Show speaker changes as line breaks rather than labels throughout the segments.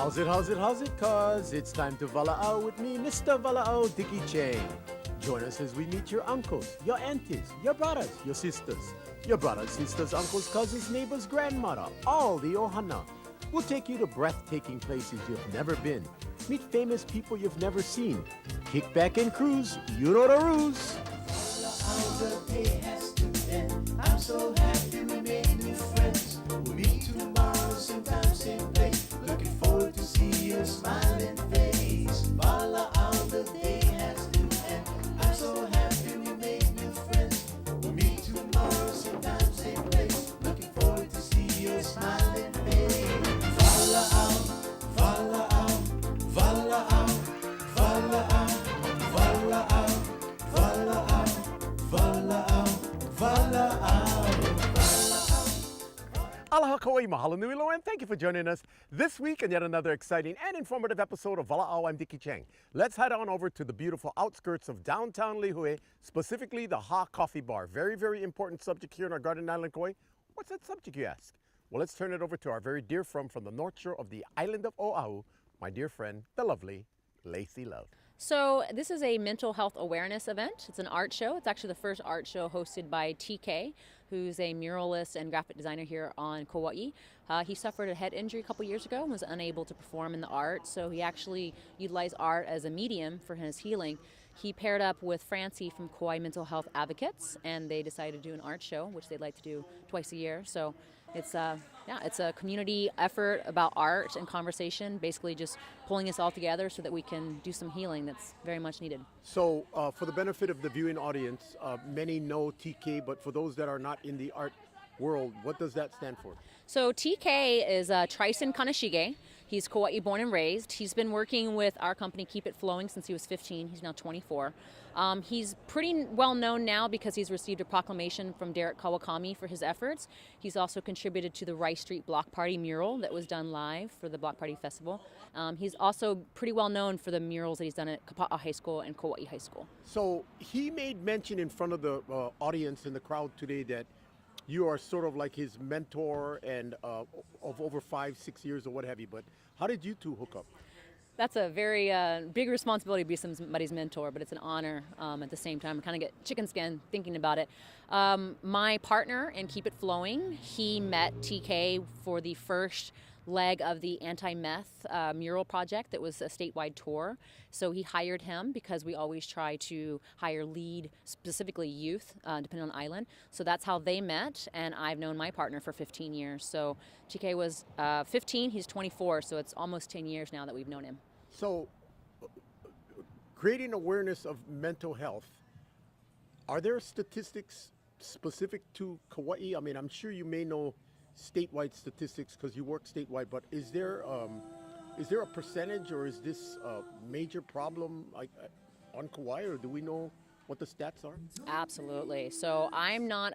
How's it, cuz? It's time to walaau with me, Mr. Walaau19. Join us as we meet your uncles, your aunties, your brothers, your sisters, your brothers, sisters, uncles, cousins, neighbors, grandmother, all the ohana. We'll take you to breathtaking places you've never been. Meet famous people you've never seen. Kick back and cruise, you know the rules.
The day has to end. I'm so happy we made new friends. We'll meet tomorrow, same time, same place. Looking forward to see your smiling face. Walaau, the day has to end. I'm so happy we made new friends. We'll meet tomorrow, same time, same place. Looking forward to see your smiling face. Walaau, walaau, walaau, walaau, walaau, walaau.
Aloha Kauai, mahalo nui loa, and thank you for joining us this week in yet another exciting and informative episode of Walaau. I'm Dickie Chang. Let's head on over to the beautiful outskirts of downtown Lihue, specifically the Ha Coffee Bar. Very, very important subject here in our Garden Island, Kauai. What's that subject, you ask? Well, let's turn it over to our very dear friend from the north shore of the island of Oahu, my dear friend, the lovely Lacey Love.
So this is a mental health awareness event. It's an art show. It's actually the first art show hosted by TK, who's a muralist and graphic designer here on Kauai. He suffered a head injury a couple years ago and was unable to perform in the art, so he actually utilized art as a medium for his healing. He paired up with Francie from Kauai Mental Health Advocates, and they decided to do an art show, which they'd like to do twice a year. So it's a community effort about art and conversation, basically just pulling us all together so that we can do some healing that's very much needed.
So for the benefit of the viewing audience, many know TK, but for those that are not in the art world, what does that stand for?
So TK is Trison Kaneshige. He's Kauai born and raised. He's been working with our company Keep It Flowing since he was 15. He's now 24. He's pretty well known now because he's received a proclamation from Derek Kawakami for his efforts. He's also contributed to the Rice Street Block Party mural that was done live for the Block Party Festival. He's also pretty well known for the murals that he's done at Kapa'a High School and Kauai High School.
So he made mention in front of the audience in the crowd today that you are sort of like his mentor and of over 5-6 years or what have you, but how did you two hook up?
That's a very big responsibility to be somebody's mentor, but it's an honor at the same time. I kind of get chicken skin thinking about it. My partner in Keep It Flowing, he met TK for the first leg of the anti-meth mural project that was a statewide tour. So he hired him because we always try to hire lead, specifically youth, depending on the island. So that's how they met, and I've known my partner for 15 years. So TK was 15, he's 24, so it's almost 10 years now that we've known him.
So creating awareness of mental health, are there statistics specific to Kauai? I mean, I'm sure you may know statewide statistics because you work statewide, but is there a percentage, or is this a major problem like on Kauai, or do we know what the stats are?
Absolutely. So I'm not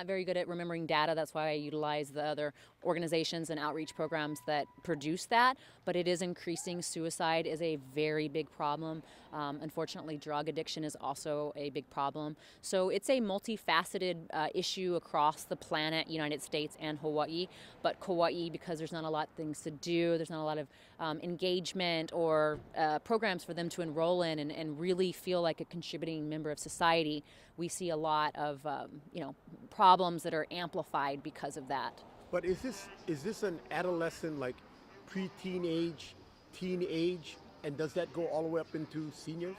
very good at remembering data. That's why I utilize the other organizations and outreach programs that produce that. But it is increasing. Suicide is a very big problem. Unfortunately, drug addiction is also a big problem. So it's a multifaceted issue across the planet, United States and Hawaii. But Kauai, because there's not a lot of things to do, there's not a lot of engagement or programs for them to enroll in and really feel like a contributing member of society, we see a lot of problems that are amplified because of that.
But is this an adolescent, like pre-teen age, teen age, and does that go all the way up into seniors?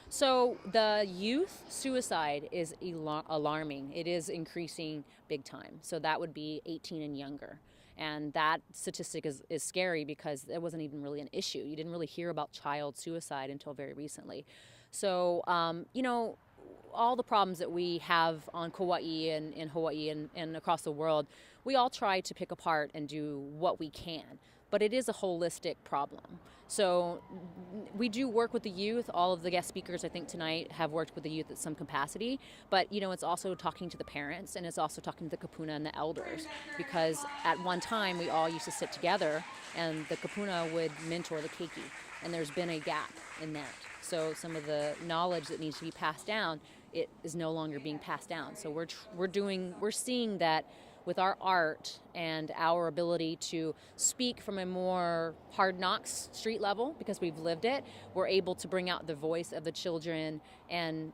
So the youth suicide is alarming. It is increasing big time. So that would be 18 and younger. And that statistic is scary because it wasn't even really an issue. You didn't really hear about child suicide until very recently. So, all the problems that we have on Kauai and in Hawaii and across the world, we all try to pick apart and do what we can. But it is a holistic problem. So we do work with the youth. All of the guest speakers, I think, tonight have worked with the youth at some capacity. But, it's also talking to the parents, and it's also talking to the kapuna and the elders. Because at one time, we all used to sit together, and the kapuna would mentor the keiki. And there's been a gap in that. So some of the knowledge that needs to be passed down, it is no longer being passed down. So we're seeing that with our art and our ability to speak from a more hard knocks street level, because we've lived it, we're able to bring out the voice of the children and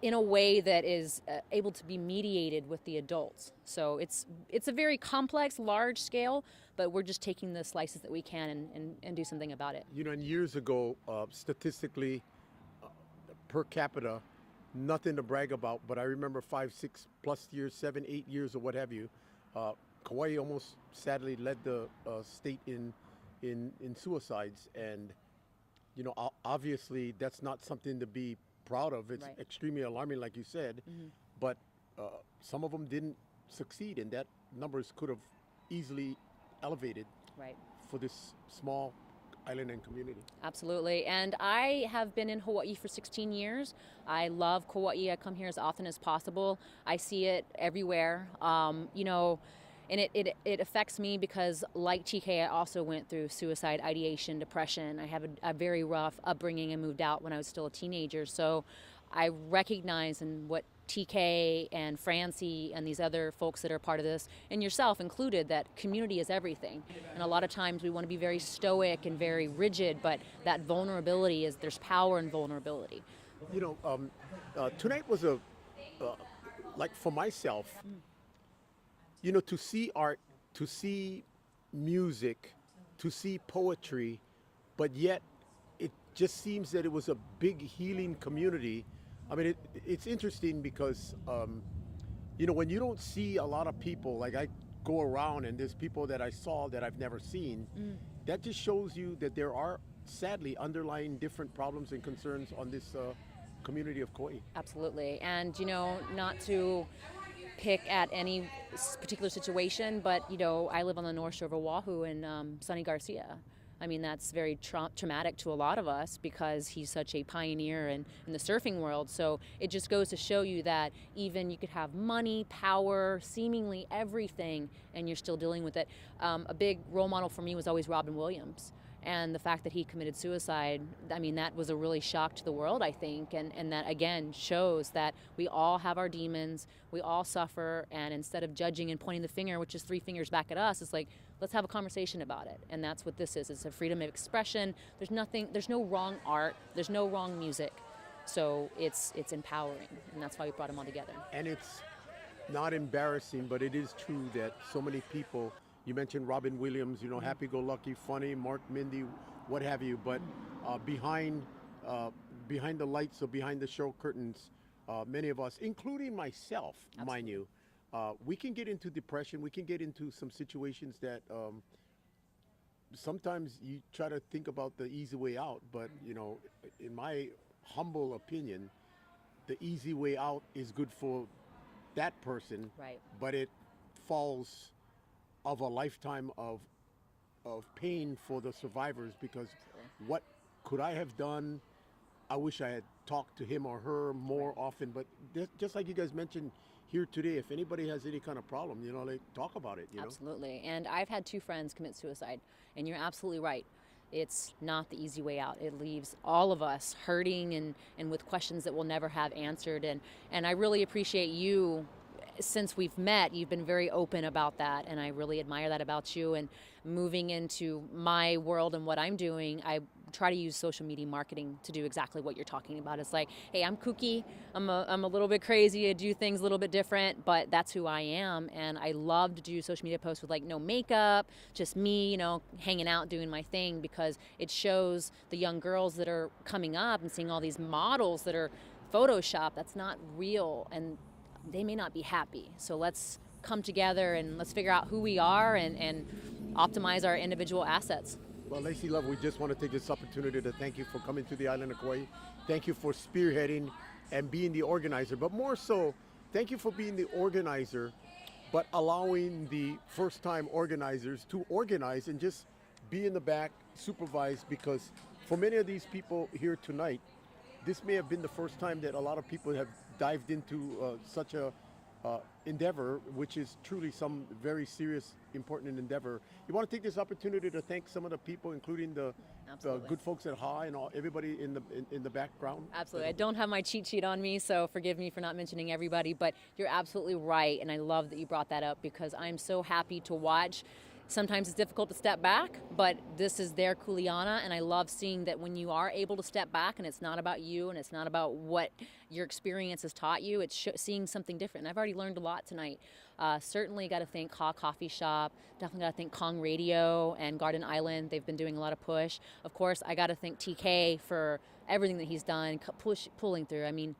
in a way that is able to be mediated with the adults. So it's a very complex, large scale, but we're just taking the slices that we can and do something about it.
You know, and years ago, statistically, per capita, nothing to brag about, but I remember 5, 6 plus years, 7, 8 years, or what have you, Kauai almost sadly led the state in suicides, and you know, obviously that's not something to be proud of. It's
Right.
extremely alarming, like you said, but some of them didn't succeed, and that numbers could have easily elevated
Right.
for this small island and community.
Absolutely. And I have been in Hawaii for 16 years. I love Kauai. I come here as often as possible. I see it everywhere. You know, and it affects me because, like TK, I also went through suicide, ideation, depression. I have a very rough upbringing and moved out when I was still a teenager. So I recognize in what TK and Francie and these other folks that are part of this, and yourself included, that community is everything. And a lot of times we want to be very stoic and very rigid, but that vulnerability is, there's power in vulnerability.
You know, tonight was like for myself, you know, to see art, to see music, to see poetry, but yet it just seems that it was a big healing community. I mean, it's interesting because, you know, when you don't see a lot of people, like I go around and there's people that I saw that I've never seen, that just shows you that there are, sadly, underlying different problems and concerns on this community of Kauai.
Absolutely. And, you know, not to pick at any particular situation, but, you know, I live on the North Shore of Oahu, and Sonny Garcia. I mean, that's very traumatic to a lot of us because he's such a pioneer in the surfing world. So it just goes to show you that even you could have money, power, seemingly everything, and you're still dealing with it. A big role model for me was always Robin Williams. And the fact that he committed suicide, I mean, that was a really shock to the world, I think. And that, again, shows that we all have our demons, we all suffer, and instead of judging and pointing the finger, which is 3 fingers back at us, it's like, let's have a conversation about it. And that's what this is. It's a freedom of expression. There's no wrong art, there's no wrong music. So it's empowering, and that's why we brought them all together.
And it's not embarrassing, but it is true that so many people, you mentioned Robin Williams, you know, happy-go-lucky, funny, Mark Mindy, what have you, but behind the lights or behind the show curtains, many of us, including myself, mind you, we can get into depression, we can get into some situations that sometimes you try to think about the easy way out, but, you know, in my humble opinion, the easy way out is good for that person,
Right.
but it falls of a lifetime of pain for the survivors, because what could I have done? I wish I had talked to him or her more often, but just like you guys mentioned here today, if anybody has any kind of problem, you know, like, talk about it, you know?
Absolutely. And I've had 2 friends commit suicide, and you're absolutely right. It's not the easy way out. It leaves all of us hurting and with questions that we'll never have answered. And I really appreciate you. Since we've met, you've been very open about that, and I really admire that about you. And moving into my world and what I'm doing, I try to use social media marketing to do exactly what you're talking about. It's like, hey, I'm kooky, I'm a little bit crazy, I do things a little bit different, but that's who I am. And I love to do social media posts with, like, no makeup, just me, you know, hanging out, doing my thing, because it shows the young girls that are coming up and seeing all these models that are Photoshopped. That's not real, and they may not be happy. So let's come together and let's figure out who we are and optimize our individual assets.
Well, Lacey Love, we just want to take this opportunity to thank you for coming to the island of Kauai. Thank you for spearheading and being the organizer, but more so, thank you for being the organizer, but allowing the first-time organizers to organize and just be in the back, supervise, because for many of these people here tonight, this may have been the first time that a lot of people have dived into such a endeavor, which is truly some very serious, important endeavor. You want to take this opportunity to thank some of the people, including the good folks at HA and everybody in the background?
Absolutely. I don't have my cheat sheet on me, so forgive me for not mentioning everybody, but you're absolutely right, and I love that you brought that up because I'm so happy to watch. Sometimes it's difficult to step back, but this is their kuleana, and I love seeing that when you are able to step back and it's not about you and it's not about what your experience has taught you, it's seeing something different. And I've already learned a lot tonight. Certainly got to thank Ha Coffee Shop, definitely got to thank Kong Radio and Garden Island. They've been doing a lot of push. Of course, I got to thank TK for everything that he's done, pulling through. I mean,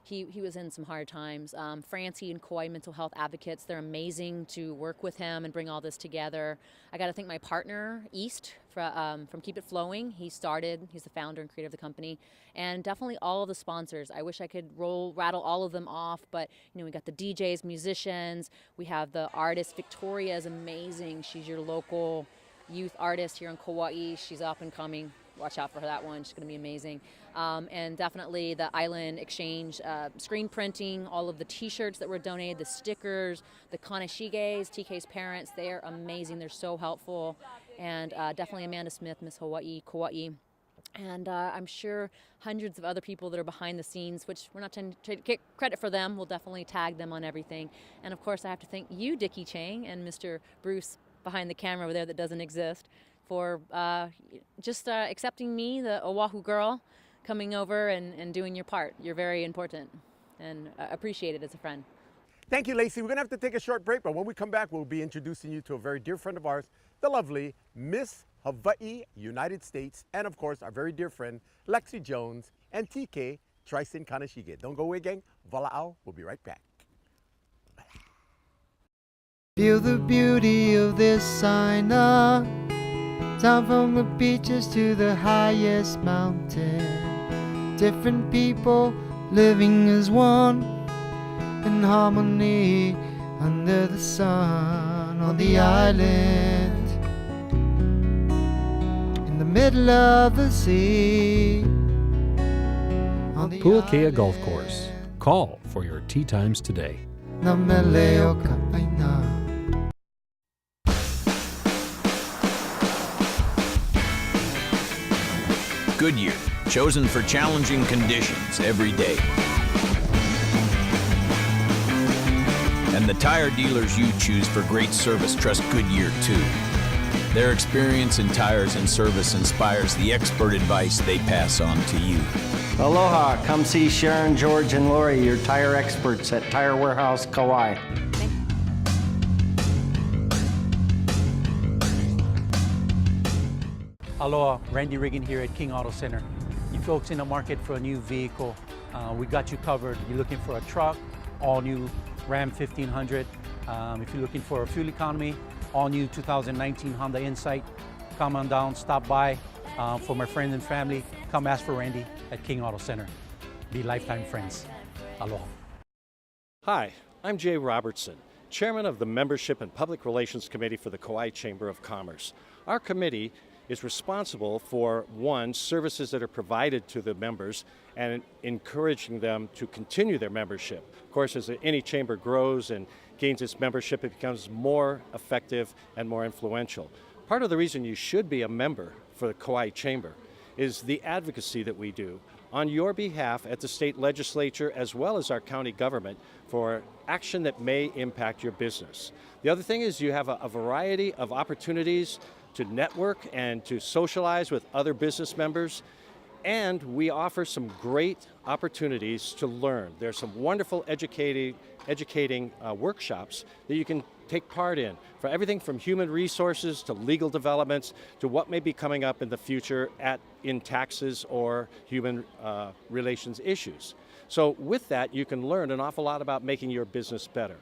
he was in some hard times. Francie and Kauai Mental Health Advocates, they're amazing to work with him and bring all this together. I got to thank my partner, East, from Keep It Flowing. He's the founder and creator of the company. And definitely all of the sponsors. I wish I could rattle all of them off, but we got the DJs, musicians, we have the artist. Victoria is amazing. She's your local youth artist here in Kauai. She's up and coming. Watch out for that one. She's going to be amazing. And definitely the Island Exchange screen printing, all of the T-shirts that were donated, the stickers, the Kanashiges, TK's parents. They are amazing. They're so helpful. And definitely Amanda Smith, Miss Hawaii, Kauai. And I'm sure hundreds of other people that are behind the scenes, which we're not trying to get credit for them. We'll definitely tag them on everything. And of course, I have to thank you, Dickie Chang, and Mr. Bruce behind the camera over there that doesn't exist, for just accepting me, the Oahu girl, coming over and doing your part. You're very important and appreciated as a friend.
Thank you, Lacey. We're going to have to take a short break, but when we come back, we'll be introducing you to a very dear friend of ours, the lovely Miss Hawaii, United States, and of course, our very dear friend, Lexi Jones and TK, Tricin Kanashige. Don't go away, gang. Walaau. We'll be right back.
Feel the beauty of this sign up. Down from the beaches to the highest mountain. Different people living as one in harmony under the sun on the island in the middle of the sea. On the
Puakea Golf Course. Call for your tee times today.
Na mele o ka aina.
Goodyear, chosen for challenging conditions every day. And the tire dealers you choose for great service trust Goodyear too. Their experience in tires and service inspires the expert advice they pass on to you.
Aloha, come see Sharon, George, and Lori, your tire experts at Tire Warehouse, Kauai.
Aloha, Randy Riggin here at King Auto Center. You folks in the market for a new vehicle, we got you covered. You're looking for a truck, all new Ram 1500. If you're looking for a fuel economy, all new 2019 Honda Insight, come on down, stop by. For my friends and family, come ask for Randy at King Auto Center. Be lifetime friends. Aloha.
Hi, I'm Jay Robertson, Chairman of the Membership and Public Relations Committee for the Kauai Chamber of Commerce. Our committee is responsible for, one, services that are provided to the members and encouraging them to continue their membership. Of course, as any chamber grows and gains its membership, it becomes more effective and more influential. Part of the reason you should be a member for the Kauai Chamber is the advocacy that we do on your behalf at the state legislature as well as our county government for action that may impact your business. The other thing is you have a variety of opportunities to network and to socialize with other business members, and we offer some great opportunities to learn. There's some wonderful educating workshops that you can take part in, for everything from human resources to legal developments to what may be coming up in the future in taxes or human relations issues. So with that, you can learn an awful lot about making your business better.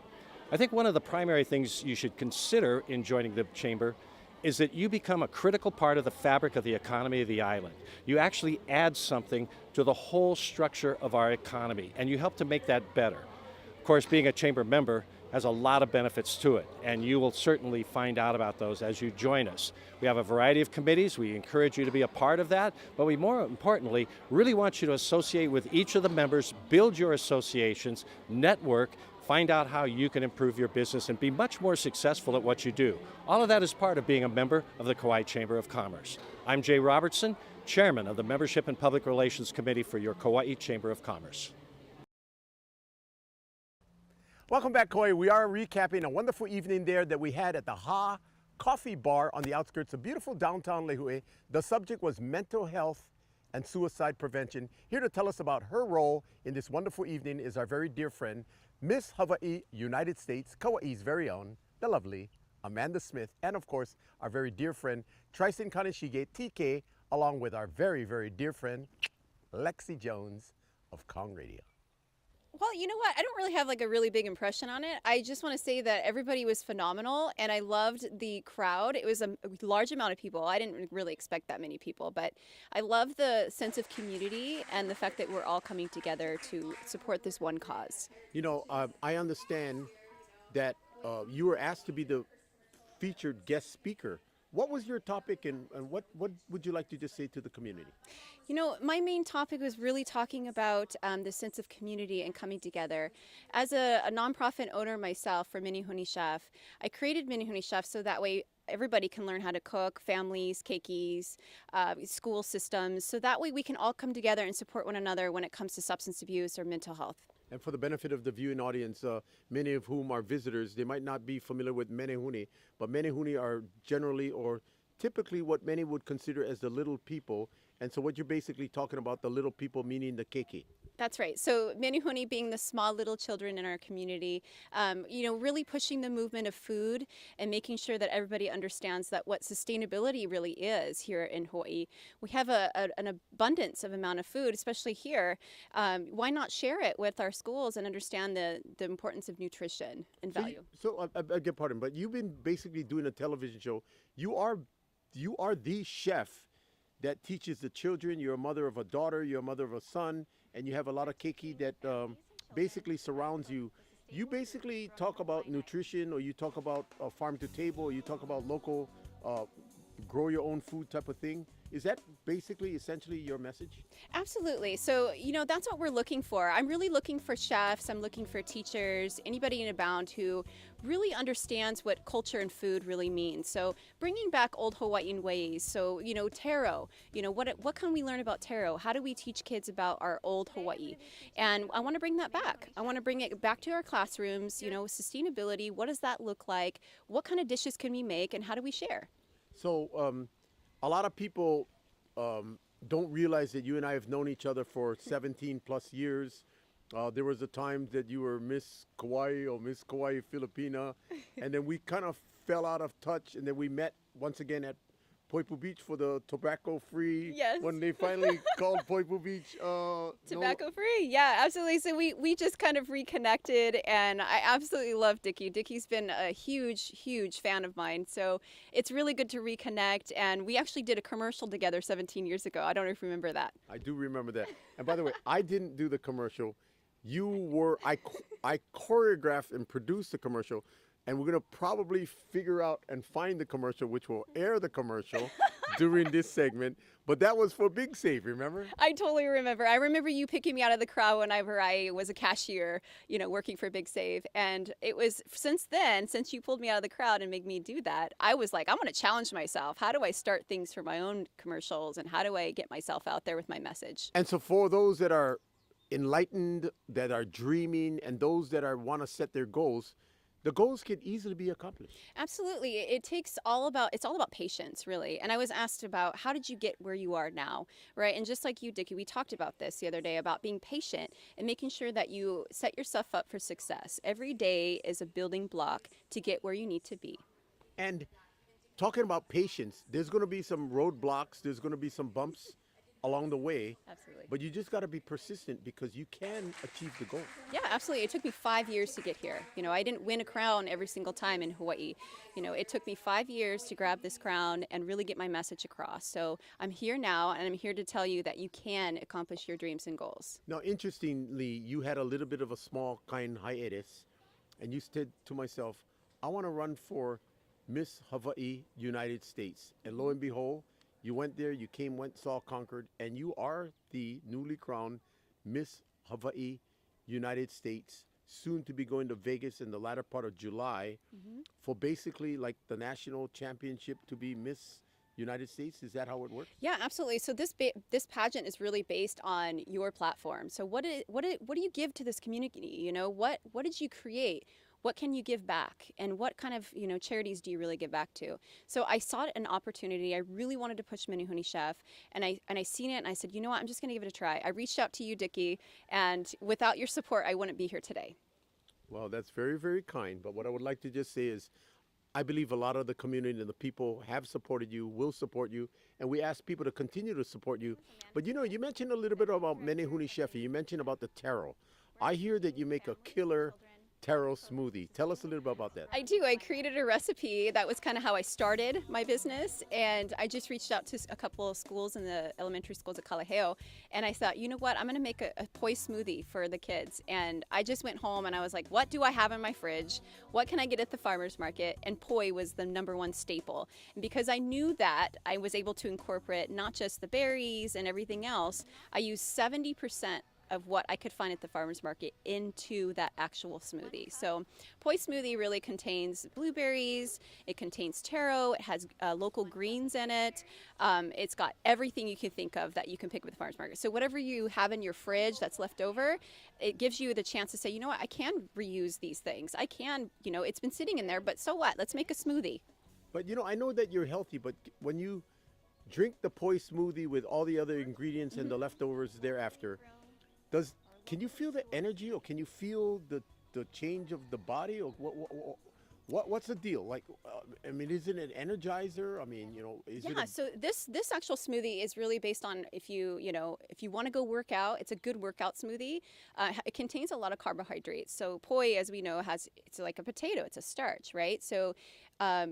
I think one of the primary things you should consider in joining the chamber is that you become a critical part of the fabric of the economy of the island. You actually add something to the whole structure of our economy, and you help to make that better. Of course, being a chamber member has a lot of benefits to it, and you will certainly find out about those as you join us. We have a variety of committees. We encourage you to be a part of that, but we more importantly really want you to associate with each of the members, build your associations, network, Find out how you can improve your business and be much more successful at what you do. All of that is part of being a member of the Kauai Chamber of Commerce. I'm Jay Robertson, Chairman of the Membership and Public Relations Committee for your Kauai Chamber of Commerce.
Welcome back, Kauai. We are recapping a wonderful evening there that we had at the Ha Coffee Bar on the outskirts of beautiful downtown Lihue. The subject was mental health and suicide prevention. Here to tell us about her role in this wonderful evening is our very dear friend, Miss Hawaii United States, Kauai's very own, the lovely Amanda Smith, and of course, our very dear friend, Tristan Kaneshige, TK, along with our very, very dear friend, Lexi Jones of Kong Radio.
Well, you know what? I don't really have like a really big impression on it. I just want to say that everybody was phenomenal and I loved the crowd. It was a large amount of people. I didn't really expect that many people, but I love the sense of community and the fact that we're all coming together to support this one cause.
You know, I understand that you were asked to be the featured guest speaker. What was your topic and what would you like to just say to the community?
You know, my main topic was really talking about the sense of community and coming together. As a nonprofit owner myself for Menehune Chef, I created Menehune Chef so that way everybody can learn how to cook, families, keikis, school systems, so that way we can all come together and support one another when it comes to substance abuse or mental health.
And for the benefit of the viewing audience, many of whom are visitors, they might not be familiar with Menehune, but Menehune are generally or typically what many would consider as the little people. And so what you're basically talking about, the little people, meaning the keiki.
That's right. So Menehune being the small little children in our community, you know, really pushing the movement of food and making sure that everybody understands that what sustainability really is here in Hawaii. We have an abundance of amount of food, especially here. Why not share it with our schools and understand the importance of nutrition and value?
So I beg your pardon, but you've been basically doing a television show. You are the chef that teaches the children. You're a mother of a daughter, you're a mother of a son, and you have a lot of keiki that basically surrounds you. You basically talk about nutrition, or you talk about farm to table, or you talk about local grow your own food type of thing. Is that basically essentially your message?
Absolutely. So, you know, that's what we're looking for. I'm really looking for chefs, I'm looking for teachers, anybody in Abound who really understands what culture and food really means. So bringing back old Hawaiian ways. So, you know, taro, you know, what can we learn about taro? How do we teach kids about our old Hawaii? And I want to bring that back. I want to bring it back to our classrooms. You know, sustainability, what does that look like? What kind of dishes can we make and how do we share?
So a lot of people don't realize that you and I have known each other for 17 plus years. There was a time that you were Miss Kauai or Miss Kauai Filipina, and then we kind of fell out of touch, and then we met once again at Poipu Beach for the tobacco-free.
Yes.
When they finally called Poipu Beach
Tobacco-free, yeah, absolutely. So we just kind of reconnected, and I absolutely love Dickie. Dickie's been a huge fan of mine, so it's really good to reconnect. And we actually did a commercial together 17 years ago. I don't know if you remember that.
I do remember that. And by the way, I didn't do the commercial. You were, I choreographed and produced the commercial. And we're going to probably figure out and find the commercial, which will air the commercial during this segment. But that was for Big Save, remember?
I totally remember. I remember you picking me out of the crowd whenever I was a cashier, you know, working for Big Save. And it was since then, since you pulled me out of the crowd and made me do that, I was like, I'm going to challenge myself. How do I start things for my own commercials? And how do I get myself out there with my message?
And so for those that are enlightened, that are dreaming, and those that want to set their goals, the goals can easily be accomplished.
Absolutely. It's all about patience, really. And I was asked about how did you get where you are now, right? And just like you, Dickie, we talked about this the other day about being patient and making sure that you set yourself up for success. Every day is a building block to get where you need to be.
And talking about patience, there's going to be some roadblocks, there's going to be some bumps along the way.
Absolutely.
But you just got to be persistent because you can achieve the goal.
Yeah, absolutely. It took me 5 years to get here. You know, I didn't win a crown every single time in Hawaii. You know, it took me 5 years to grab this crown and really get my message across. So I'm here now, and I'm here to tell you that you can accomplish your dreams and goals.
Now, interestingly, you had a little bit of a small kind hiatus, and you said to myself, I want to run for Miss Hawaii United States. And lo and behold, you went there, you came, went, saw, conquered, and you are the newly crowned Miss Hawaii United States soon to be going to Vegas in the latter part of July for basically like the national championship to be Miss United States. Is that how it works?
Yeah, absolutely. So this pageant is really based on your platform. So what do you give to this community? You know, what did you create? What can you give back? And what kind of, you know, charities do you really give back to? So I saw an opportunity. I really wanted to push Menehune Chef, and I seen it, and I said, you know what, I'm just going to give it a try. I reached out to you, Dickie, and without your support, I wouldn't be here today.
Well, that's very, very kind. But what I would like to just say is, I believe a lot of the community and the people have supported you, will support you, and we ask people to continue to support you. But you know, you mentioned a little bit about Menehune Chef, and you mentioned about the taro. I hear that you make a killer taro smoothie. Tell us a little bit about that.
I do. I created a recipe. That was kind of how I started my business. And I just reached out to a couple of schools in the elementary schools at Kalaheo. And I thought, you know what? I'm going to make a poi smoothie for the kids. And I just went home and I was like, what do I have in my fridge? What can I get at the farmer's market? And poi was the #1 staple. And because I knew that, I was able to incorporate not just the berries and everything else. I used 70% of what I could find at the farmer's market into that actual smoothie. So poi smoothie really contains blueberries, it contains taro, it has local greens in it. It's got everything you can think of that you can pick up at the farmer's market. So whatever you have in your fridge that's left over, it gives you the chance to say, you know what, I can reuse these things. I can, you know, it's been sitting in there, but so what? Let's make a smoothie.
But you know, I know that you're healthy, but when you drink the poi smoothie with all the other ingredients and the leftovers thereafter, can you feel the energy, or can you feel the change of the body, or what's the deal? Like, I mean, is it an energizer? I mean, you know,
So this actual smoothie is really based on if you want to go work out, it's a good workout smoothie. It contains a lot of carbohydrates. So poi, as we know, it's like a potato. It's a starch, right? So,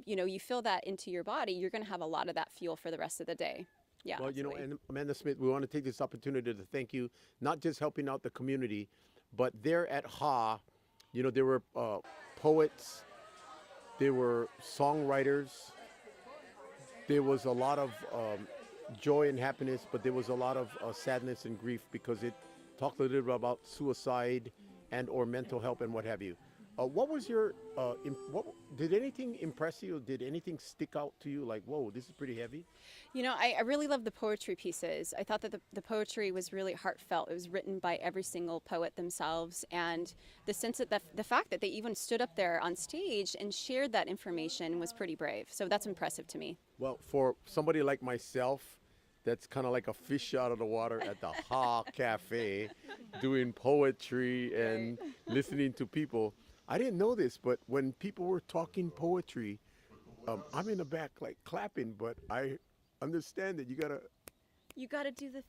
you fill that into your body, you're going to have a lot of that fuel for the rest of the day. Yeah,
well,
absolutely.
you know, and Amanda Smith, we want to take this opportunity to thank you, not just helping out the community, but there at Ha, you know, there were poets, there were songwriters, there was a lot of joy and happiness, but there was a lot of sadness and grief because it talked a little bit about suicide and or mental health and what have you. What was your, did anything impress you? Did anything stick out to you like, whoa, this is pretty heavy?
You know, I really love the poetry pieces. I thought that the poetry was really heartfelt. It was written by every single poet themselves. And the sense that the fact that they even stood up there on stage and shared that information was pretty brave. So that's impressive to me.
Well, for somebody like myself, that's kind of like a fish out of the water at the Ha Cafe, doing poetry and listening to people. I didn't know this, but when people were talking poetry, I'm in the back like clapping, but I understand that you gotta
do the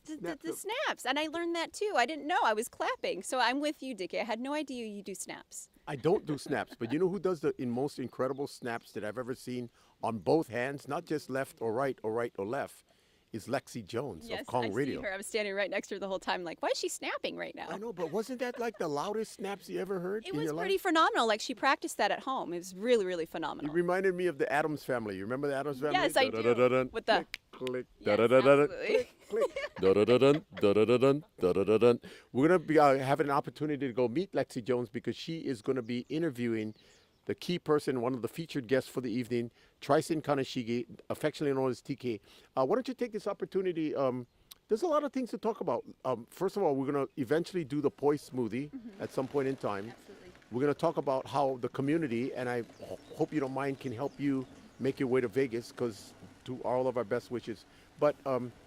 snaps. And I learned that too. I didn't know I was clapping. So I'm with you, Dickie. I had no idea you do snaps.
I don't do snaps, but you know who does the most incredible snaps that I've ever seen on both hands, not just left or right or right or left, is Lexi Jones of Kong Radio.
See her. I was standing right next to her the whole time, like, why is she snapping right now?
I know, but wasn't that like the loudest snaps you ever heard?
It was pretty phenomenal. Like, she practiced that at home. It was really, really
It
phenomenal.
reminded me of the Addams Family. You remember the Addams Family?
Yes, I do. With the
click,
yes, absolutely.
click. We're going to be having an opportunity to go meet Lexi Jones because she is going to be interviewing the key person, one of the featured guests for the evening, Trison Kaneshige, affectionately known as TK. Why don't you take this opportunity? There's a lot of things to talk about. First of all, we're going to eventually do the poi smoothie at some point in time.
Absolutely.
We're going to talk about how the community, and I hope you don't mind, can help you make your way to Vegas, because to all of our best wishes. But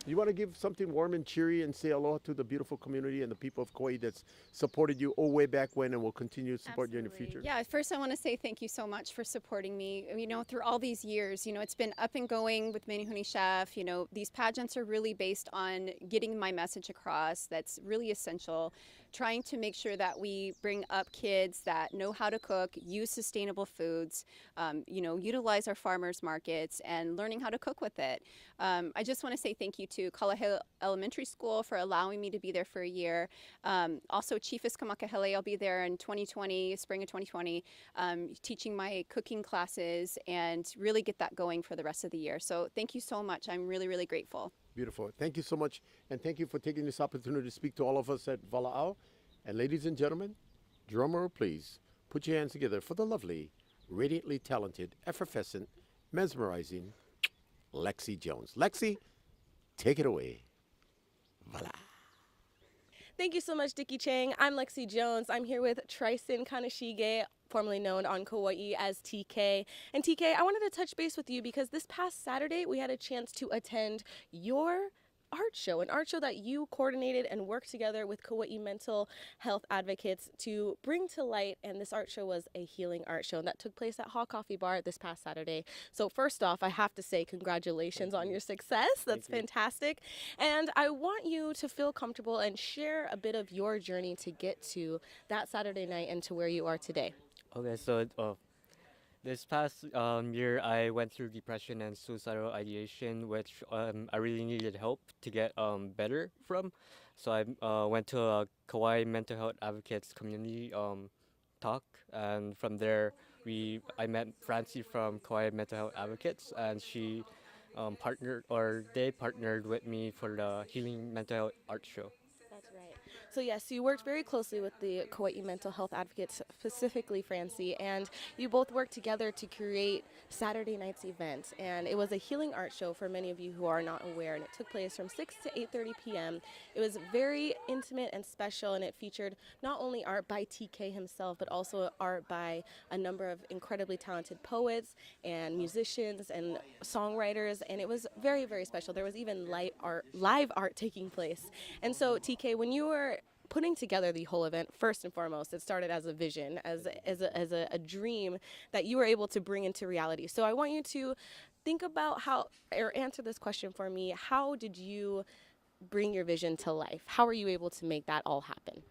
you want to give something warm and cheery and say aloha to the beautiful community and the people of Kauai that's supported you way back when and will continue to support you in the future?
Yeah, first I want to say thank you so much for supporting me. You know, through all these years, you know, it's been up and going with Menehune Chef. You know, these pageants are really based on getting my message across. That's really essential. Trying to make sure that we bring up kids that know how to cook, use sustainable foods, you know, utilize our farmers markets and learning how to cook with it. I just want to say thank you to Kalaheo Elementary School for allowing me to be there for a year. Also, Chiefus Kamakahele, I'll be there in 2020, spring of 2020, teaching my cooking classes and really get that going for the rest of the year. So thank you so much. I'm really, really grateful.
Beautiful. Thank you so much. And thank you for taking this opportunity to speak to all of us at Wala'au. And ladies and gentlemen, Drum roll, please. Put your hands together for the lovely, radiantly talented, effervescent, mesmerizing Lexi Jones. Lexi, take it away. Voila.
Thank you so much, Dickie Chang. I'm Lexi Jones. I'm here with Trison Kaneshige, formerly known on Kauai as TK. And TK, I wanted to touch base with you because this past Saturday we had a chance to attend your art show, an art show that you coordinated and worked together with Kauai mental health advocates to bring to light. And this art show was a healing art show, and that took place at Haw Coffee Bar this past Saturday. So first off, I have to say congratulations on your success. That's fantastic. And I want you to feel comfortable and share a bit of your journey to get to that Saturday night and to where you are today.
Okay, so this past year, I went through depression and suicidal ideation, which I really needed help to get better from. So I went to a Kauai mental health advocates community talk, and from there, I met Francie from Kauai mental health advocates, and she they partnered with me for the Healing Mental Health Art Show.
That's right. So yes, you worked very closely with the Kauai mental health advocates, specifically Francie, and you both worked together to create Saturday night's event. And it was a healing art show for many of you who are not aware, and it took place from 6 to 8:30 p.m. It was very intimate and special, and it featured not only art by TK himself, but also art by a number of incredibly talented poets and musicians and songwriters, and it was very, very special. There was even live art taking place. And so TK, when you were putting together the whole event, first and foremost, it started as a vision, as a dream that you were able to bring into reality. So I want you to think about or answer this question for me. How did you bring your vision to life? How were you able to make that all happen?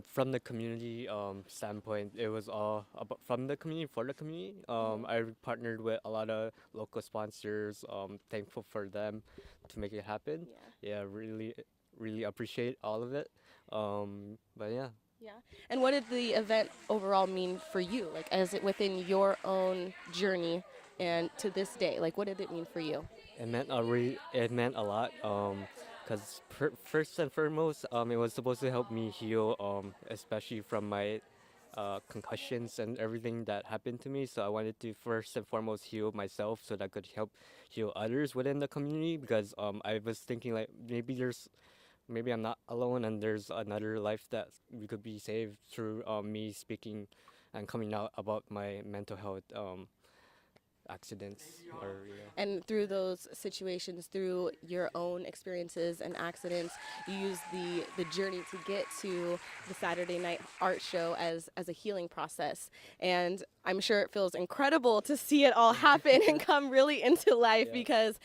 From the community standpoint, it was all about from the community for the community. I partnered with a lot of local sponsors. Thankful for them to make it happen. Yeah, really appreciate all of it. But yeah.
Yeah. And what did the event overall mean for you? Like, as it within your own journey and to this day, like, what did it mean for you?
It meant a lot. Because first and foremost, it was supposed to help me heal, especially from my concussions and everything that happened to me. So I wanted to first and foremost heal myself so that I could help heal others within the community. Because I was thinking like maybe I'm not alone, and there's another life that we could be saved through me speaking and coming out about my mental health accidents.
And through those situations, through your own experiences and accidents, you use the journey to get to the Saturday night art show as a healing process. And I'm sure it feels incredible to see it all happen and come really into life, because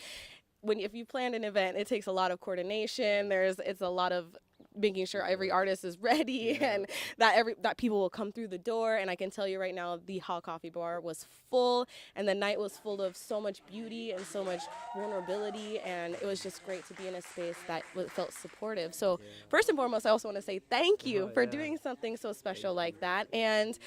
if you plan an event, it takes a lot of coordination. It's a lot of making sure every artist is ready and that people will come through the door. And I can tell you right now, the Haw Coffee Bar was full, and the night was full of so much beauty and so much vulnerability, and it was just great to be in a space that felt supportive. So first and foremost, I also want to say thank you for doing something so special like that. And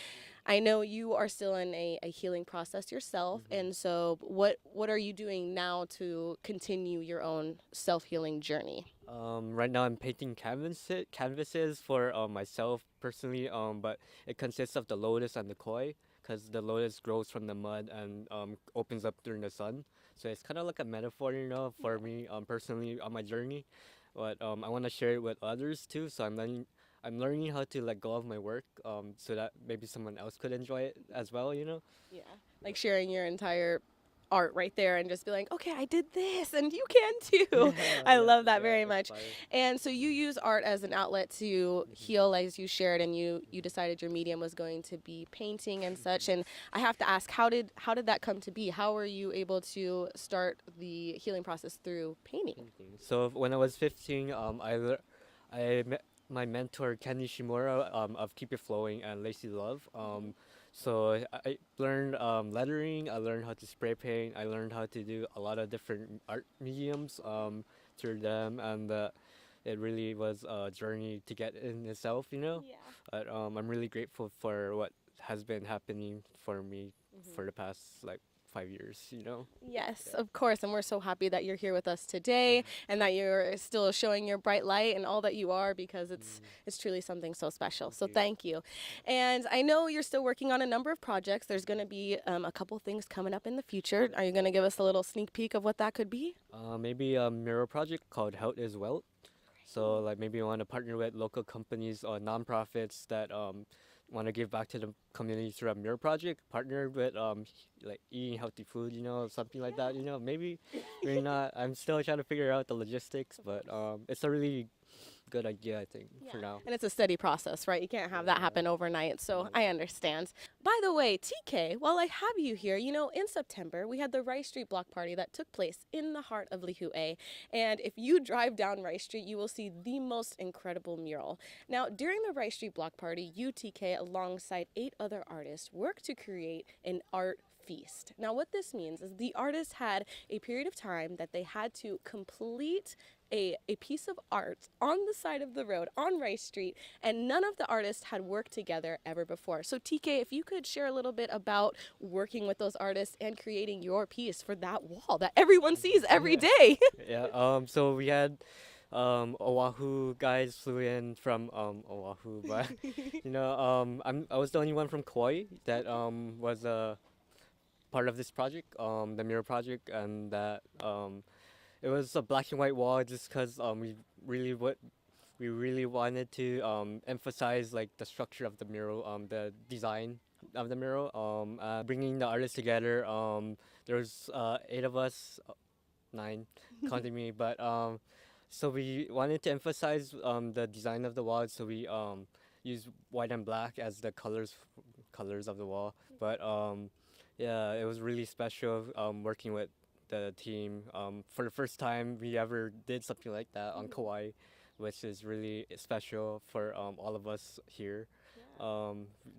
I know you are still in a healing process yourself, and so what are you doing now to continue your own self-healing journey?
Right now I'm painting canvases for myself personally, but it consists of the lotus and the koi, because the lotus grows from the mud and opens up during the sun. So it's kind of like a metaphor, for me personally on my journey. But I want to share it with others too, so I'm learning how to let go of my work so that maybe someone else could enjoy it as well, Yeah,
like sharing your entire art right there and just be like, okay, I did this and you can too. I love that very much. And so you use art as an outlet to heal, as you shared, and you decided your medium was going to be painting and such. And I have to ask, how did that come to be? How were you able to start the healing process through painting?
So when I was 15, I met my mentor Kenny Shimura of Keep It Flowing and Lacy Love. So I learned lettering, I learned how to spray paint, I learned how to do a lot of different art mediums through them, and it really was a journey to get in itself, But I'm really grateful for what has been happening for me for the past 5 years, you know?
Yes, of course, and we're so happy that you're here with us today and that you're still showing your bright light and all that you are, because it's truly something so special. So thank you. And I know you're still working on a number of projects. There's going to be a couple things coming up in the future. Are you going to give us a little sneak peek of what that could be?
Maybe a mural project called Health is Wealth. So like maybe you want to partner with local companies or nonprofits that want to give back to the community through a mural project. Partner with like eating healthy food, you know, something like that. You know, maybe not. I'm still trying to figure out the logistics, but it's a really good idea, I think, for now.
And it's a steady process, right? You can't have that happen overnight, so I understand. By the way, TK, while I have you here, you know, in September, we had the Rice Street Block Party that took place in the heart of Lihue. And if you drive down Rice Street, you will see the most incredible mural. Now, during the Rice Street Block Party, you, TK, alongside 8 other artists, worked to create an art feast. Now, what this means is the artists had a period of time that they had to complete a piece of art on the side of the road on Rice Street, and none of the artists had worked together ever before. So TK, if you could share a little bit about working with those artists and creating your piece for that wall that everyone sees every day.
Yeah, so we had Oahu guys flew in from Oahu, but you know, I was the only one from Kauai that was part of this project, the mural project, and that it was a black and white wall just because we really wanted to emphasize like the structure of the mural, the design of the mural, bringing the artists together. There was 8 of us, 9, counting me, but so we wanted to emphasize the design of the wall, so we used white and black as the colors of the wall. But yeah, it was really special working with the team. For the first time we ever did something like that on Kauai, which is really special for all of us here.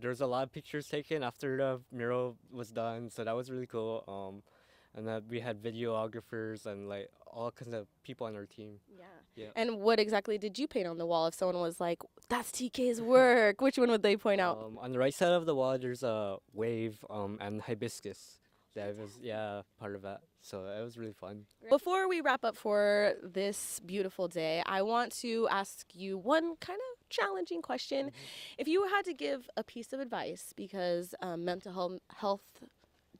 There's a lot of pictures taken after the mural was done, so that was really cool. And that we had videographers and like all kinds of people on our team. Yeah.
And what exactly did you paint on the wall? If someone was like, that's TK's work, which one would they point out?
On the right side of the wall, there's a wave and hibiscus. That was, yeah, part of that. So it was really fun.
Before we wrap up for this beautiful day, I want to ask you one kind of challenging question. If you had to give a piece of advice, because mental health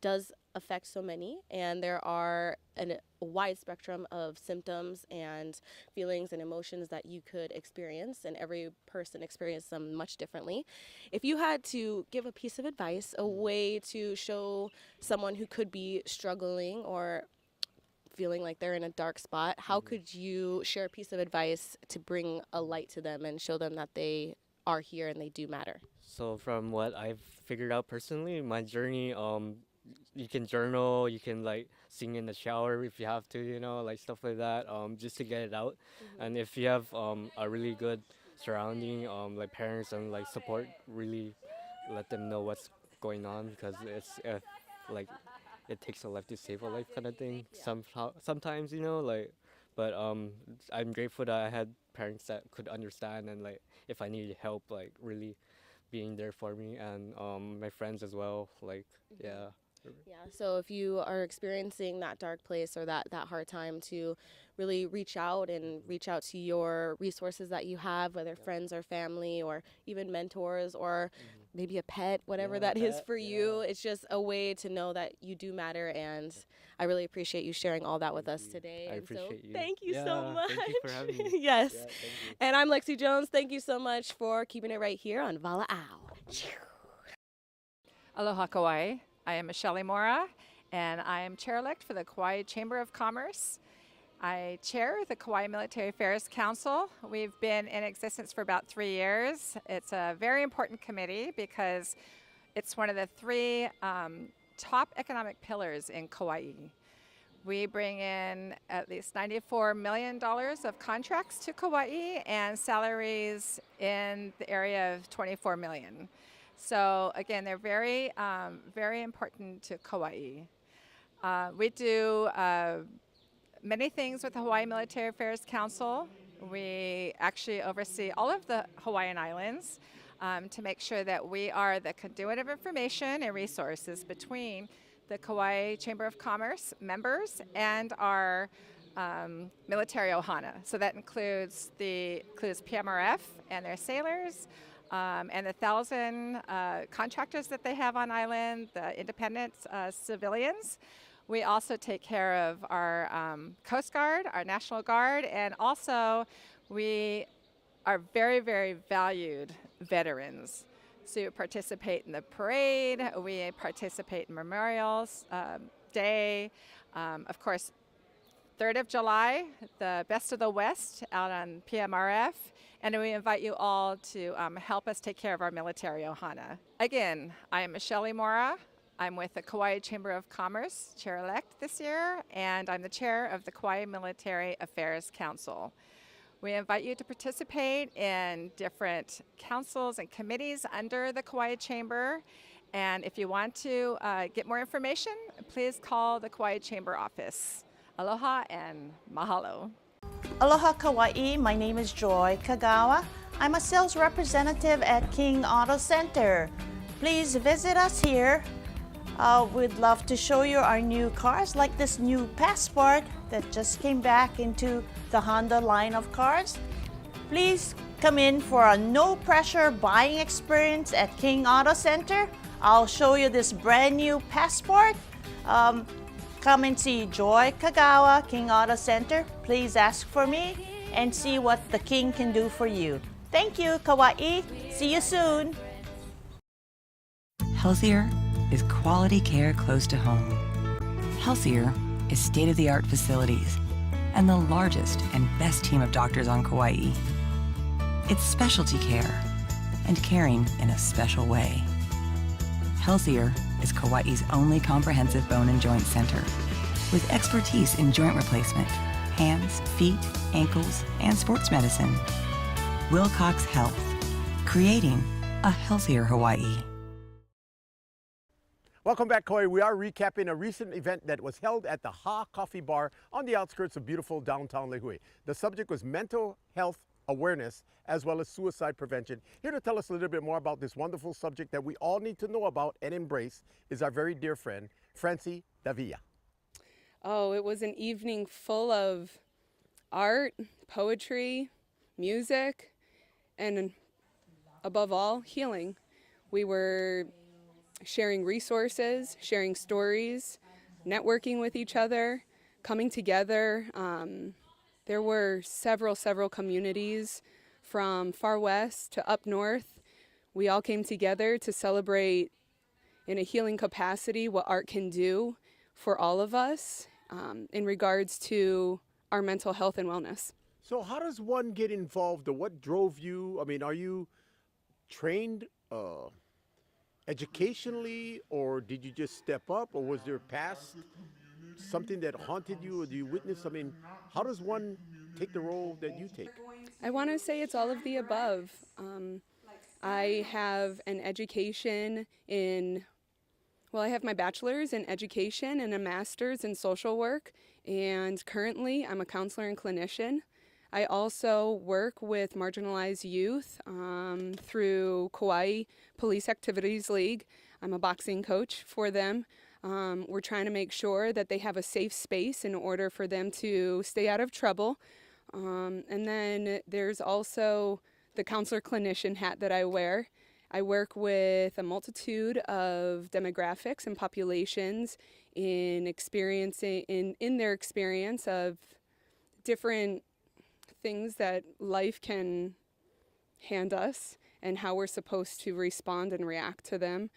does affect so many, and there are a wide spectrum of symptoms and feelings and emotions that you could experience, and every person experiences them much differently. If you had to give a piece of advice, a way to show someone who could be struggling or feeling like they're in a dark spot, how could you share a piece of advice to bring a light to them and show them that they are here and they do matter?
So from what I've figured out personally, my journey, you can journal, you can like sing in the shower if you have to, you know, like stuff like that, just to get it out. And if you have a really good surrounding, like parents and like support, really let them know what's going on, because it's like it takes a life to save a life kind of thing. Sometimes, you know, like, but I'm grateful that I had parents that could understand, and like if I needed help, like really being there for me, and my friends as well, like, yeah.
Yeah, so if you are experiencing that dark place or that hard time, to really reach out to your resources that you have, whether friends or family or even mentors or maybe a pet, whatever that is for you. It's just a way to know that you do matter, and I really appreciate you sharing all that with us today.
I appreciate you.
Thank you so much.
Thank you for having me.
Yes.
Yeah, thank you.
And I'm Lexi Jones. Thank you so much for keeping it right here on Walaau.
Aloha Kauai. I am Michelle Mora, and I am chair-elect for the Kauai Chamber of Commerce. I chair the Kauai Military Affairs Council. We've been in existence for about 3 years. It's a very important committee because it's one of the 3 top economic pillars in Kauai. We bring in at least $94 million of contracts to Kauai and salaries in the area of $24 million. So again, they're very, very important to Kauai. We do many things with the Hawaii Military Affairs Council. We actually oversee all of the Hawaiian Islands to make sure that we are the conduit of information and resources between the Kauai Chamber of Commerce members and our military ohana. So that includes PMRF and their sailors, and the 1,000 contractors that they have on island, the independent civilians. We also take care of our Coast Guard, our National Guard, and also we are very, very valued veterans. So we participate in the parade, we participate in Memorials Day, of course, 3rd of July, the Best of the West out on PMRF, and we invite you all to help us take care of our military ohana. Again, I am Michelle Mora. I'm with the Kauai Chamber of Commerce, chair-elect this year, and I'm the chair of the Kauai Military Affairs Council. We invite you to participate in different councils and committees under the Kauai Chamber. And if you want to get more information, please call the Kauai Chamber office. Aloha and mahalo.
Aloha Kauai, my name is Joy Kagawa. I'm a sales representative at King Auto Center. Please visit us here. We'd love to show you our new cars, like this new Passport that just came back into the Honda line of cars. Please come in for a no-pressure buying experience at King Auto Center. I'll show you this brand new Passport. Come and see Joy Kagawa, King Auto Center. Please ask for me and see what the King can do for you. Thank you, Kauai. See you soon.
Healthier is quality care close to home. Healthier is state-of-the-art facilities and the largest and best team of doctors on Kauai. It's specialty care and caring in a special way. Healthier is Kauai's only comprehensive bone and joint center with expertise in joint replacement, hands, feet, ankles, and sports medicine. Wilcox Health, creating a healthier Hawaii.
Welcome back, Kauai. We are recapping a recent event that was held at the Ha Coffee Bar on the outskirts of beautiful downtown Lihue. The subject was mental health awareness as well as suicide prevention. Here to tell us a little bit more about this wonderful subject that we all need to know about and embrace is our very dear friend, Francie Davila.
Oh, it was an evening full of art, poetry, music, and above all, healing. We were sharing resources, sharing stories, networking with each other, coming together. There were several communities from far west to up north. We all came together to celebrate in a healing capacity what art can do for all of us in regards to our mental health and wellness.
So how does one get involved, or what drove you? I mean, are you trained educationally, or did you just step up, or was there past something that haunted you, or do you witness? I mean, how does one take the role that you take?
I want to say it's all of the above. I have an education in, well, I have my bachelor's in education and a master's in social work, and currently I'm a counselor and clinician. I also work with marginalized youth through Kauai Police Activities League. I'm a boxing coach for them. We're trying to make sure that they have a safe space in order for them to stay out of trouble. And then there's also the counselor clinician hat that I wear. I work with a multitude of demographics and populations in their experience of different things that life can hand us and how we're supposed to respond and react to them,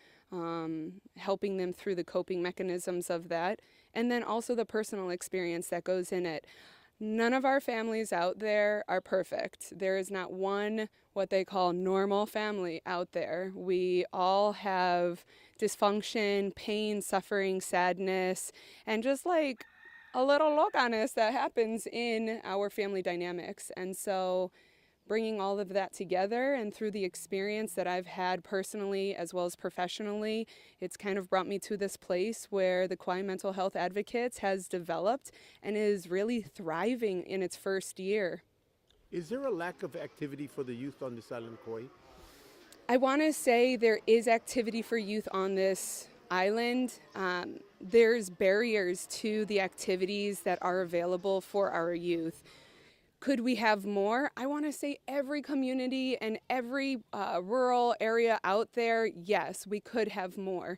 helping them through the coping mechanisms of that, and then also the personal experience that goes in it. None of our families out there are perfect. There is not one what they call normal family out there. We all have dysfunction, pain, suffering, sadness, and just like a little locanes that happens in our family dynamics. And so bringing all of that together and through the experience that I've had personally as well as professionally, it's kind of brought me to this place where the Kauai Mental Health Advocates has developed and is really thriving in its first year.
Is there a lack of activity for the youth on this island, Kauai?
I want to say there is activity for youth on this island. there's barriers to the activities that are available for our youth. Could we have more? I want to say every community and every rural area out there, yes, we could have more.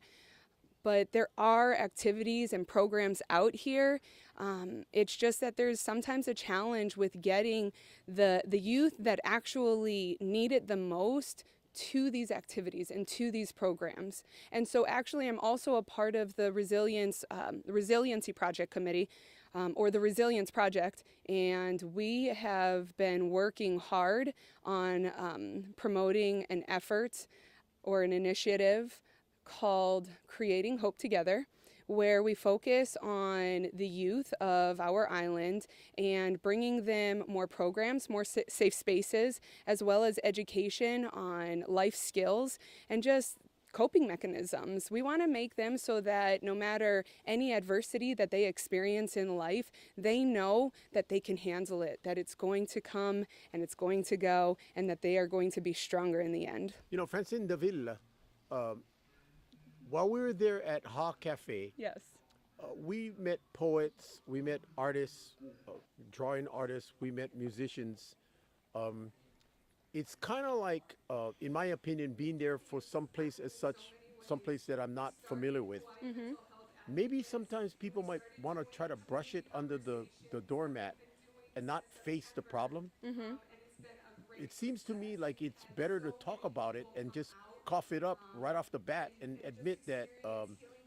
But there are activities and programs out here. It's just that there's sometimes a challenge with getting the youth that actually need it the most to these activities and to these programs. And so actually I'm also a part of the Resiliency Project Committee, or the Resilience Project, and we have been working hard on promoting an effort or an initiative called Creating Hope Together, where we focus on the youth of our island and bringing them more programs, more safe spaces, as well as education on life skills and just coping mechanisms. We want to make them so that no matter any adversity that they experience in life, they know that they can handle it, that it's going to come and it's going to go, and that they are going to be stronger in the end.
You know, Francine Deville, while we were there at Ha Cafe,
yes,
we met poets, we met artists, drawing artists, we met musicians. It's kind of like, in my opinion, being there for someplace that I'm not familiar with.
Mm-hmm.
Maybe sometimes people might want to try to brush it under the doormat and not face the problem.
Mm-hmm.
It seems to me like it's better to talk about it and just cough it up right off the bat and admit that,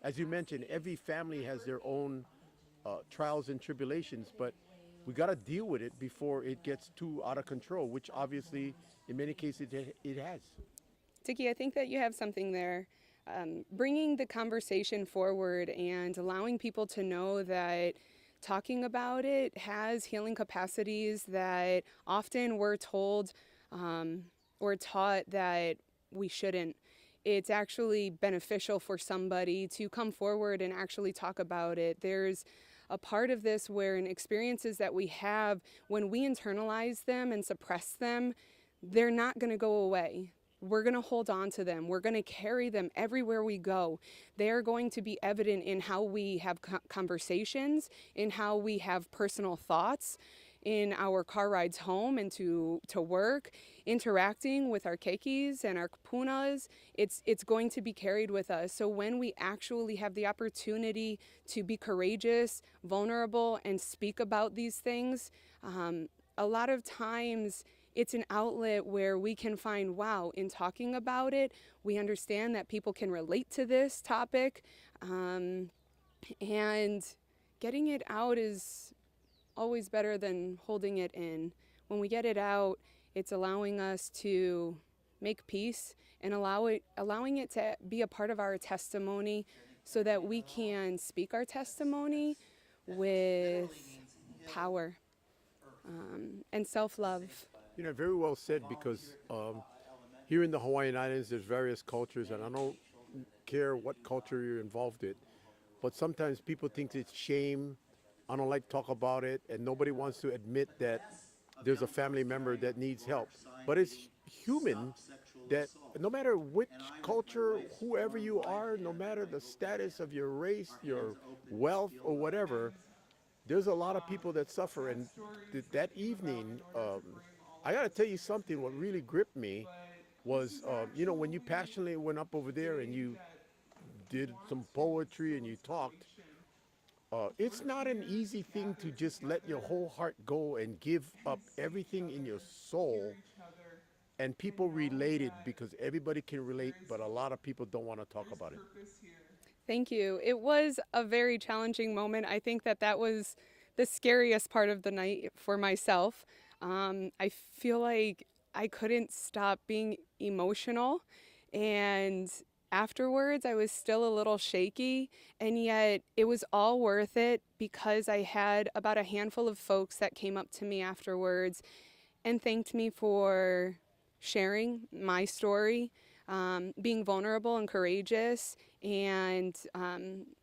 as you mentioned, every family has their own trials and tribulations, but we got to deal with it before it gets too out of control, which obviously in many cases it has.
Tiki, I think that you have something there. Bringing the conversation forward and allowing people to know that talking about it has healing capacities that often we're told or taught that we shouldn't. It's actually beneficial for somebody to come forward and actually talk about it. There's a part of this where in experiences that we have, when we internalize them and suppress them, they're not going to go away. We're going to hold on to them. We're going to carry them everywhere we go. They are going to be evident in how we have conversations, in how we have personal thoughts, in our car rides home and to work, interacting with our keikis and our kupunas. It's going to be carried with us. So when we actually have the opportunity to be courageous, vulnerable, and speak about these things, a lot of times it's an outlet where we can find, wow, in talking about it, we understand that people can relate to this topic, and getting it out is always better than holding it in. When we get it out, it's allowing us to make peace and allowing it to be a part of our testimony so that we can speak our testimony with power and self-love.
You know, very well said, because here in the Hawaiian Islands, there's various cultures, and I don't care what culture you're involved in, but sometimes people think it's shame. I don't like to talk about it, and nobody wants to admit that there's a family member that needs help. But it's human that no matter which culture, whoever you are, no matter the status of your race, your wealth, or whatever, there's a lot of people that suffer. And that evening, I got to tell you something, what really gripped me was, you know, when you passionately went up over there and you did some poetry and you talked, it's not an easy thing to just let your whole heart go and give up everything in your soul. And people related, because everybody can relate, but a lot of people don't want to talk about it.
Thank you. It was a very challenging moment. I think that was the scariest part of the night for myself. I feel like I couldn't stop being emotional, and afterwards I was still a little shaky, and yet it was all worth it because I had about a handful of folks that came up to me afterwards and thanked me for sharing my story, being vulnerable and courageous. And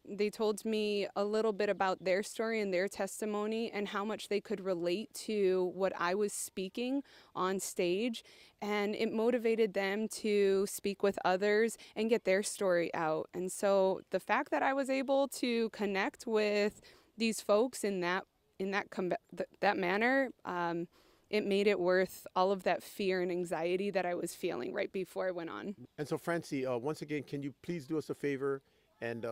they told me a little bit about their story and their testimony and how much they could relate to what I was speaking on stage. And it motivated them to speak with others and get their story out. And so the fact that I was able to connect with these folks in that manner, it made it worth all of that fear and anxiety that I was feeling right before I went on.
And so, Francie, once again, can you please do us a favor and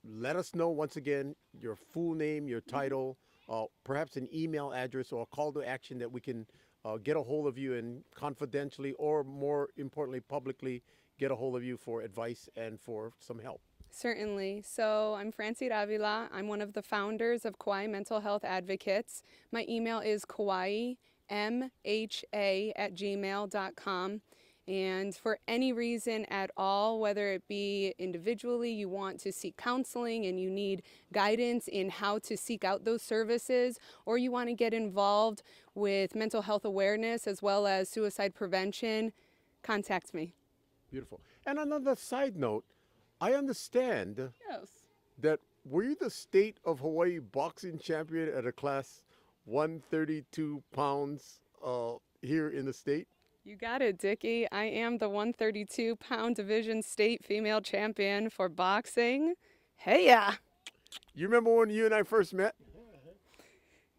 let us know once again your full name, your title, perhaps an email address or a call to action that we can get a hold of you and confidentially, or more importantly, publicly get a hold of you for advice and for some help.
Certainly. So I'm Francie Davila. I'm one of the founders of Kauai Mental Health Advocates. My email is kawaimha@gmail.com. And for any reason at all, whether it be individually, you want to seek counseling and you need guidance in how to seek out those services, or you want to get involved with mental health awareness as well as suicide prevention, contact me.
Beautiful. And another side note, I understand that were you the state of Hawaii boxing champion at a class 132 pounds here in the state?
You got it, Dickie. I am the 132-pound division state female champion for boxing. Hey, yeah.
You remember when you and I first met?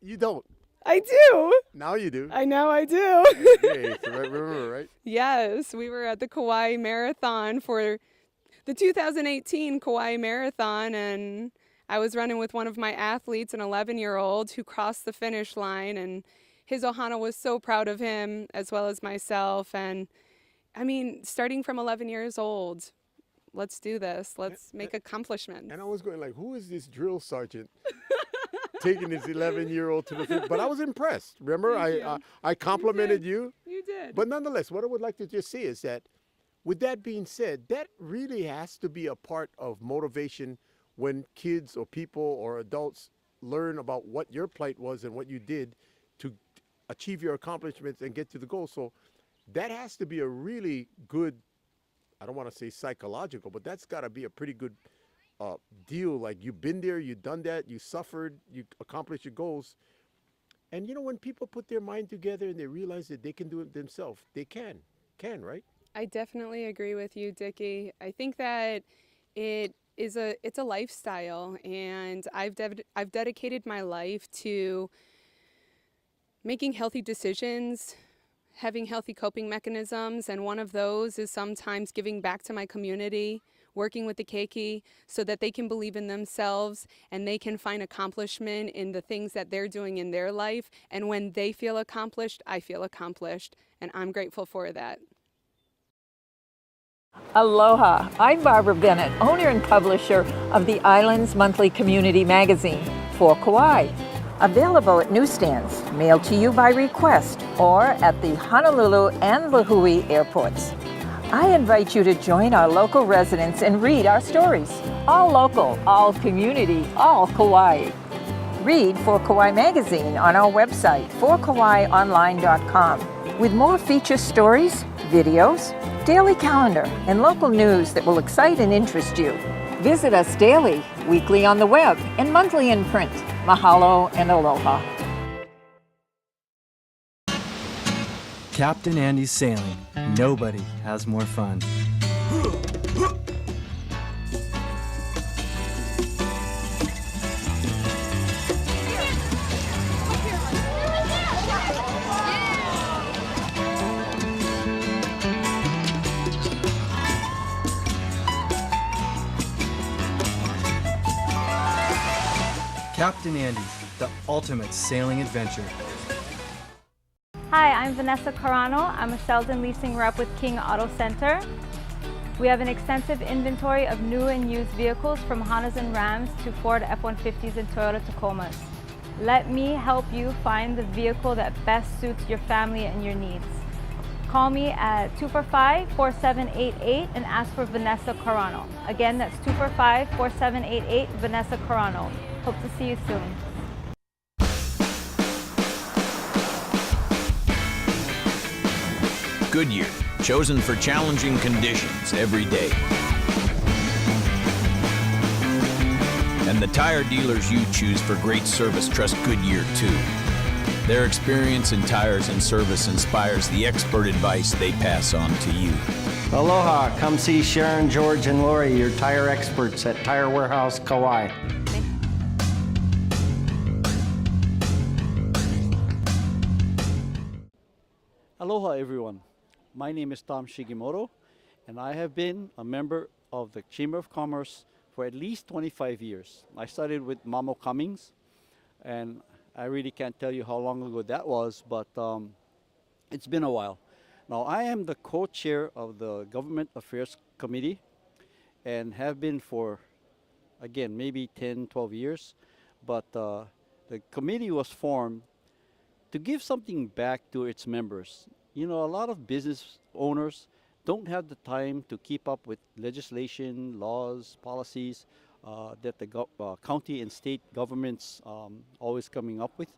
You don't.
I do.
Now you do.
I know I do.
Okay, so I remember, right?
Yes, we were at the Kauai Marathon for the 2018 Kauai Marathon, and I was running with one of my athletes, an 11-year-old, who crossed the finish line, and his ohana was so proud of him as well as myself. And I mean, starting from 11 years old, let's do this. Let's make accomplishments.
And I was going like, who is this drill sergeant taking his 11-year-old to the field? But I was impressed. Remember, I complimented you.
You did.
But nonetheless, what I would like to just say is that with that being said, that really has to be a part of motivation when kids or people or adults learn about what your plight was and what you did to achieve your accomplishments and get to the goal. So that has to be a really good, I don't want to say psychological, but that's got to be a pretty good deal. Like, you've been there, you've done that, you suffered, you accomplished your goals. And you know, when people put their mind together and they realize that they can do it themselves, they can, right?
I definitely agree with you, Dickie. I think that it's a lifestyle, and I've dedicated my life to making healthy decisions, having healthy coping mechanisms, and one of those is sometimes giving back to my community, working with the keiki so that they can believe in themselves and they can find accomplishment in the things that they're doing in their life. And when they feel accomplished, I feel accomplished, and I'm grateful for that.
Aloha, I'm Barbara Bennett, owner and publisher of the Islands Monthly Community Magazine for Kauai. Available at newsstands, mailed to you by request, or at the Honolulu and Lihue airports. I invite you to join our local residents and read our stories. All local, all community, all Kauai. Read For Kauai magazine on our website, forkauaionline.com, with more feature stories, videos, daily calendar, and local news that will excite and interest you. Visit us daily, weekly on the web, and monthly in print. Mahalo and aloha.
Captain Andy's sailing. Nobody has more fun. Captain Andy's, the ultimate sailing adventure.
Hi, I'm Vanessa Carano. I'm a Sheldon leasing rep with King Auto Center. We have an extensive inventory of new and used vehicles from Hondas and Rams to Ford F-150s and Toyota Tacomas. Let me help you find the vehicle that best suits your family and your needs. Call me at 245-4788 and ask for Vanessa Carano. Again, that's 245-4788 Vanessa Carano. Hope to see you soon.
Goodyear, chosen for challenging conditions every day. And the tire dealers you choose for great service trust Goodyear too. Their experience in tires and service inspires the expert advice they pass on to you.
Aloha, come see Sharon, George, and Lori, your tire experts at Tire Warehouse, Kauai.
Aloha everyone, my name is Tom Shigimoto and I have been a member of the Chamber of Commerce for at least 25 years. I started with Mamo Cummings and I really can't tell you how long ago that was, but it's been a while. Now I am the co-chair of the Government Affairs Committee and have been for, again, maybe 10, 12 years, but the committee was formed to give something back to its members. You know, a lot of business owners don't have the time to keep up with legislation, laws, policies that the county and state governments always coming up with.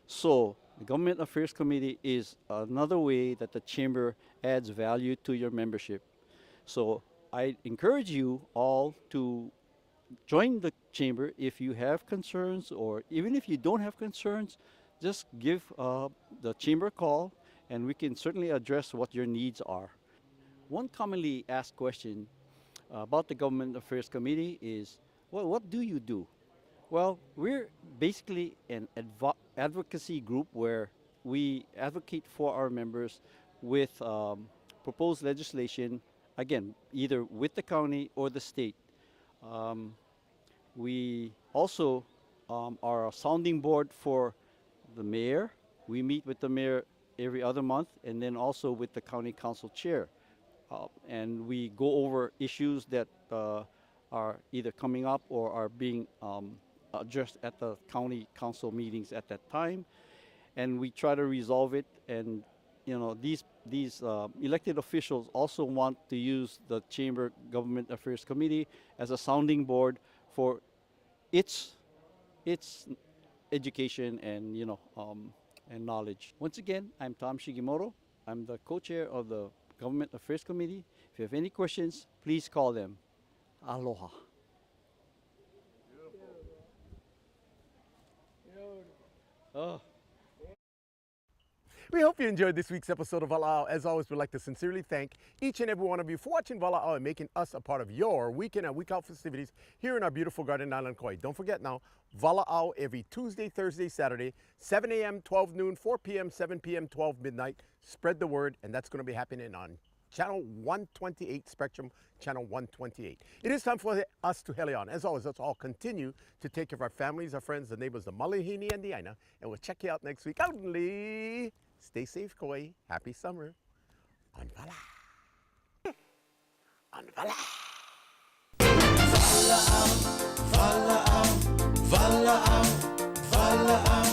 So the Government Affairs Committee is another way that the Chamber adds value to your membership. So I encourage you all to join the Chamber if you have concerns, or even if you don't have concerns, just give the Chamber a call and we can certainly address what your needs are. One commonly asked question about the Government Affairs Committee is, well, what do you do? Well, we're basically an advocacy group where we advocate for our members with proposed legislation, again, either with the county or the state. We also are a sounding board for the mayor. We meet with the mayor every other month, and then also with the county council chair. And we go over issues that are either coming up or are being addressed at the county council meetings at that time. And we try to resolve it. And you know, these elected officials also want to use the Chamber Government Affairs Committee as a sounding board for its education and, you know, and knowledge. Once again, I'm Tom Shigimoto. I'm the co-chair of the Government Affairs Committee. If you have any questions, please call them. Aloha.
Oh. We hope you enjoyed this week's episode of Walaau. As always, we'd like to sincerely thank each and every one of you for watching Walaau and making us a part of your week in and week out festivities here in our beautiful Garden Island, Kauai. Don't forget now, Walaau every Tuesday, Thursday, Saturday, 7 a.m., 12 noon, 4 p.m., 7 p.m., 12 midnight. Spread the word, and that's going to be happening on Channel 128 Spectrum, Channel 128. It is time for us to heli on. As always, let's all continue to take care of our families, our friends, the neighbors, the Malihini and the Aina, and we'll check you out next week. Only stay safe, Kauai. Happy summer. On Walaau. On Walaau.
Walaau, Walaau, Walaau, Walaau.